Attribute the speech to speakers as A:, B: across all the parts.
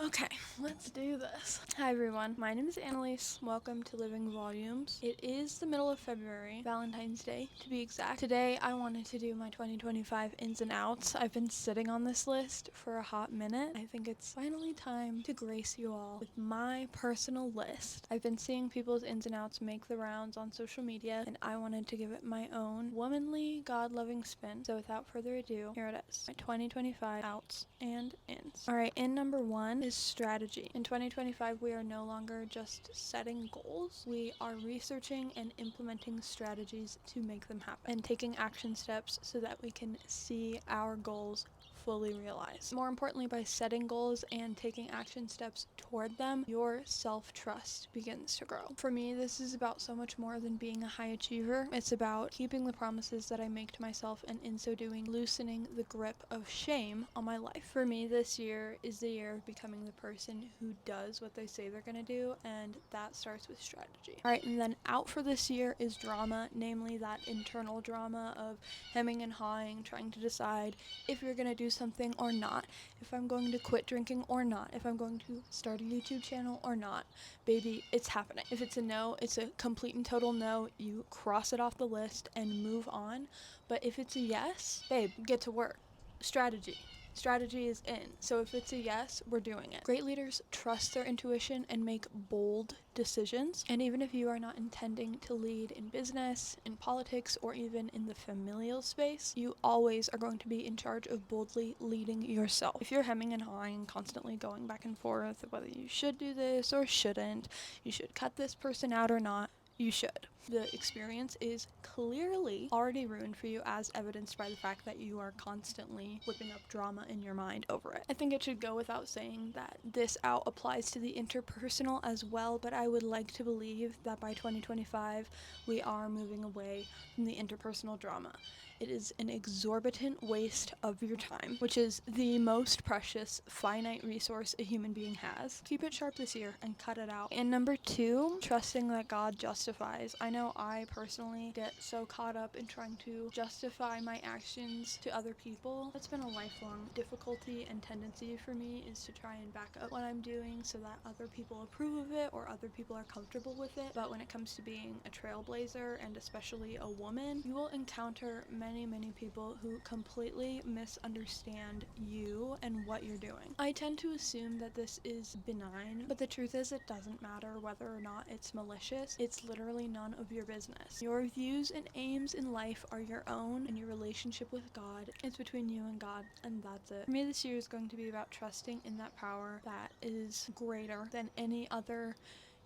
A: Okay, let's do this. Hi everyone, my name is Annalise. Welcome to Living Volumes. It is the middle of February, Valentine's Day to be exact. Today I wanted to do my 2025 ins and outs. I've been sitting on this list for a hot minute. I think it's finally time to grace you all with my personal list. I've been seeing people's ins and outs make the rounds on social media, and I wanted to give it my own womanly, God-loving spin. So without further ado, here it is. My 2025 outs and ins. Alright, in number one is strategy. In 2025, we are no longer just setting goals. We are researching and implementing strategies to make them happen and taking action steps so that we can see our goals fully realized. More importantly, by setting goals and taking action steps toward them, your self-trust begins to grow. For me, this is about so much more than being a high achiever. It's about keeping the promises that I make to myself, and in so doing, loosening the grip of shame on my life. For me, this year is the year of becoming the person who does what they say they're gonna do, and that starts with strategy. Alright, and then out for this year is drama, namely that internal drama of hemming and hawing, trying to decide if you're gonna do something or not, if I'm going to quit drinking or not, if I'm going to start a YouTube channel or not. Baby, it's happening. If it's a no, it's a complete and total no. You cross it off the list and move on. But if it's a yes, babe, get to work. Strategy. Strategy is in. So if it's a yes, we're doing it. Great leaders trust their intuition and make bold decisions. And even if you are not intending to lead in business, in politics, or even in the familial space, you always are going to be in charge of boldly leading yourself. If you're hemming and hawing, constantly going back and forth whether you should do this or shouldn't, you should cut this person out or not, you should. The experience is clearly already ruined for you, as evidenced by the fact that you are constantly whipping up drama in your mind over it. I think it should go without saying that this out applies to the interpersonal as well, but I would like to believe that by 2025 we are moving away from the interpersonal drama. It is an exorbitant waste of your time, which is the most precious, finite resource a human being has. Keep it sharp this year and cut it out. And number two, trusting that God justifies. I know I personally get so caught up in trying to justify my actions to other people. That's been a lifelong difficulty and tendency for me, is to try and back up what I'm doing so that other people approve of it or other people are comfortable with it. But when it comes to being a trailblazer, and especially a woman, you will encounter many people who completely misunderstand you and what you're doing. I tend to assume that this is benign, but the truth is it doesn't matter whether or not it's malicious. It's literally none of your business. Your views and aims in life are your own, and your relationship with God, it's between you and God, and that's it. For me, this year is going to be about trusting in that power that is greater than any other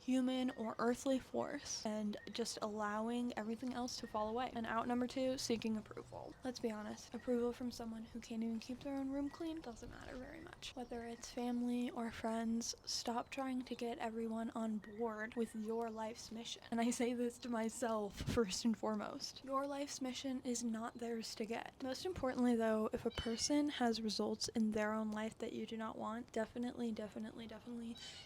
A: human or earthly force, and just allowing everything else to fall away. And out number two, seeking approval. Let's be honest, approval from someone who can't even keep their own room clean doesn't matter very much. Whether it's family or friends, stop trying to get everyone on board with your life's mission. And I say this to myself first and foremost. Your life's mission is not theirs to get. Most importantly though, if a person has results in their own life that you do not want, definitely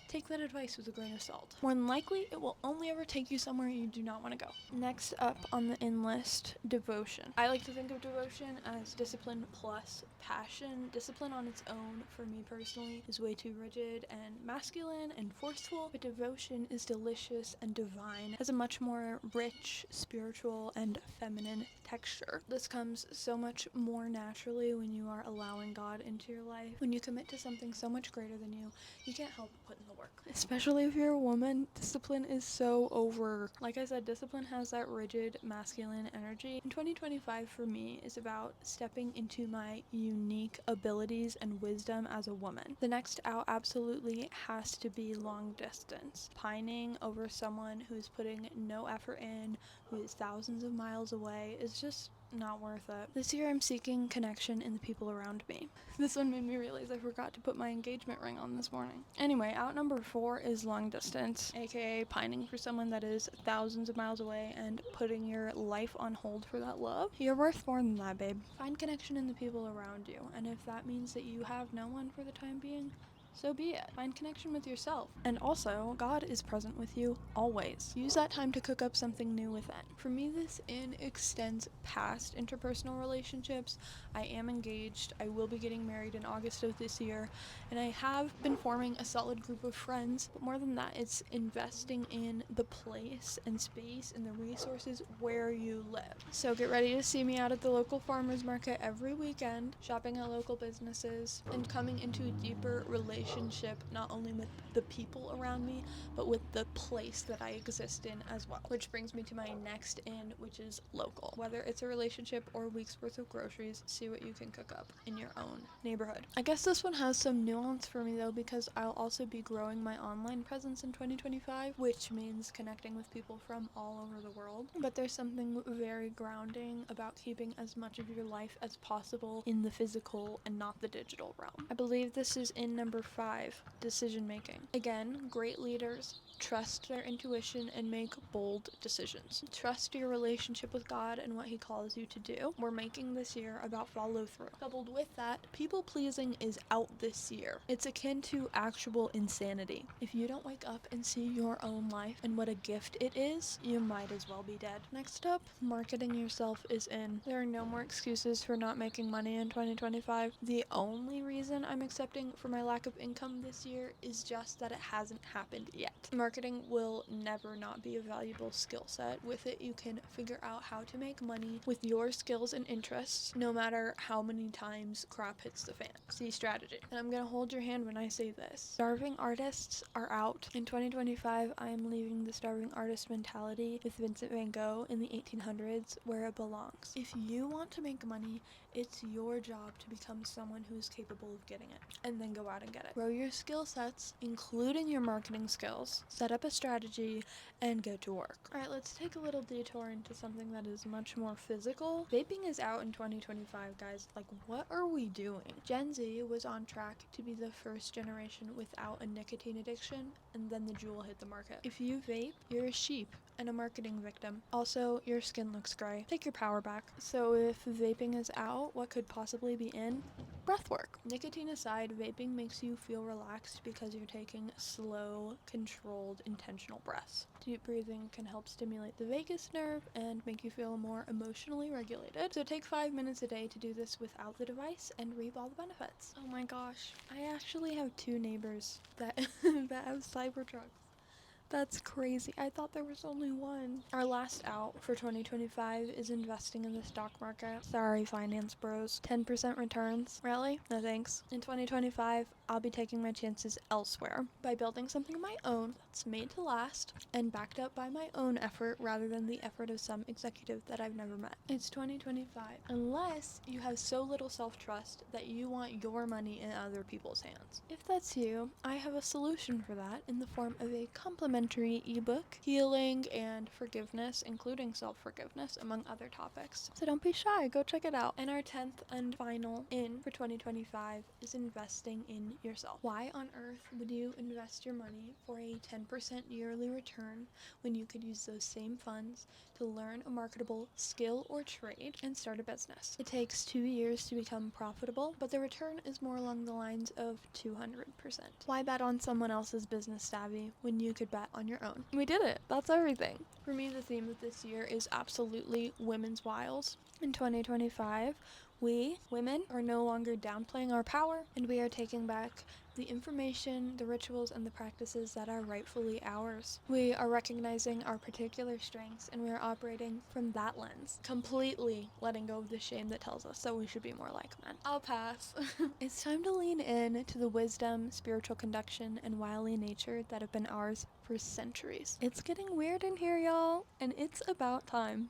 A: take that advice with a grain of salt. More than likely, it will only ever take you somewhere you do not want to go. Next up on the in list, devotion. I like to think of devotion as discipline plus passion. Discipline on its own, for me personally, is way too rigid and masculine and forceful, but devotion is delicious and divine, has a much more rich, spiritual, and feminine texture. This comes so much more naturally when you are allowing God into your life. When you commit to something so much greater than you, you can't help but put in the work. Especially if you're a woman, discipline is so over. Like I said, discipline has that rigid masculine energy. And 2025 for me is about stepping into my unique abilities and wisdom as a woman. The next out absolutely has to be long distance. Pining over someone who's putting no effort in, who is thousands of miles away, is just not worth it. This year I'm seeking connection in the people around me. This one made me realize I forgot to put my engagement ring on this morning. Anyway, out number four is long distance, aka pining for someone that is thousands of miles away and putting your life on hold for that love. You're worth more than that, babe. Find connection in the people around you, and if that means that you have no one for the time being, so be it. Find connection with yourself. And also, God is present with you always. Use that time to cook up something new within. For me, this extends past interpersonal relationships. I am engaged. I will be getting married in August of this year, and I have been forming a solid group of friends. But more than that, it's investing in the place and space and the resources where you live. So get ready to see me out at the local farmers market every weekend, shopping at local businesses, and coming into a deeper relationship not only with the people around me, but with the place that I exist in as well. Which brings me to my next in, which is local. Whether it's a relationship or a week's worth of groceries, see what you can cook up in your own neighborhood. I guess this one has some nuance for me though, because I'll also be growing my online presence in 2025, which means connecting with people from all over the world. But there's something very grounding about keeping as much of your life as possible in the physical and not the digital realm. I believe this is in number 5, decision making. Again, great leaders trust their intuition and make bold decisions. Trust your relationship with God and what He calls you to do. We're making this year about follow through. Coupled with that, people pleasing is out this year. It's akin to actual insanity. If you don't wake up and see your own life and what a gift it is, you might as well be dead. Next up, marketing yourself is in. There are no more excuses for not making money in 2025. The only reason I'm accepting for my lack of income this year is just that it hasn't happened yet. Marketing will never not be a valuable skill set. With it, you can figure out how to make money with your skills and interests, no matter how many times crap hits the fan. See strategy. And I'm gonna hold your hand when I say this. Starving artists are out. In 2025, I am leaving the starving artist mentality with Vincent van Gogh in the 1800s where it belongs. If you want to make money, it's your job to become someone who's capable of getting it, and then go out and get it. Grow your skill sets, including your marketing skills, set up a strategy, and go to work. Alright, let's take a little detour into something that is much more physical. Vaping is out in 2025, guys. Like, what are we doing? Gen Z was on track to be the first generation without a nicotine addiction, and then the jewel hit the market. If you vape, you're a sheep and a marketing victim. Also, your skin looks gray. Take your power back. So if vaping is out, what could possibly be in? Breathwork. Nicotine aside, vaping makes you feel relaxed because you're taking slow, controlled, intentional breaths. Deep breathing can help stimulate the vagus nerve and make you feel more emotionally regulated. So take 5 minutes a day to do this without the device and reap all the benefits. Oh my gosh, I actually have 2 neighbors that that have Cybertrucks. That's crazy. I thought there was only one. Our last out for 2025 is investing in the stock market. Sorry, finance bros. 10% returns. Really? No thanks. In 2025, I'll be taking my chances elsewhere by building something of my own that's made to last and backed up by my own effort rather than the effort of some executive that I've never met. It's 2025. Unless you have so little self-trust that you want your money in other people's hands. If that's you, I have a solution for that in the form of a complimentary ebook, Healing and Forgiveness, including self-forgiveness, among other topics. So don't be shy, go check it out. And our 10th and final in for 2025 is investing in yourself. Why on earth would you invest your money for a 10% yearly return when you could use those same funds to learn a marketable skill or trade and start a business? It takes 2 years to become profitable, but the return is more along the lines of 200%. Why bet on someone else's business savvy when you could bet on your own? We did it. That's everything. For me, the theme of this year is absolutely women's wiles. In 2025, we, women, are no longer downplaying our power, and we are taking back the information, the rituals, and the practices that are rightfully ours. We are recognizing our particular strengths, and we are operating from that lens, completely letting go of the shame that tells us that we should be more like men. I'll pass. It's time to lean in to the wisdom, spiritual conduction, and wily nature that have been ours for centuries. It's getting weird in here, y'all, and it's about time.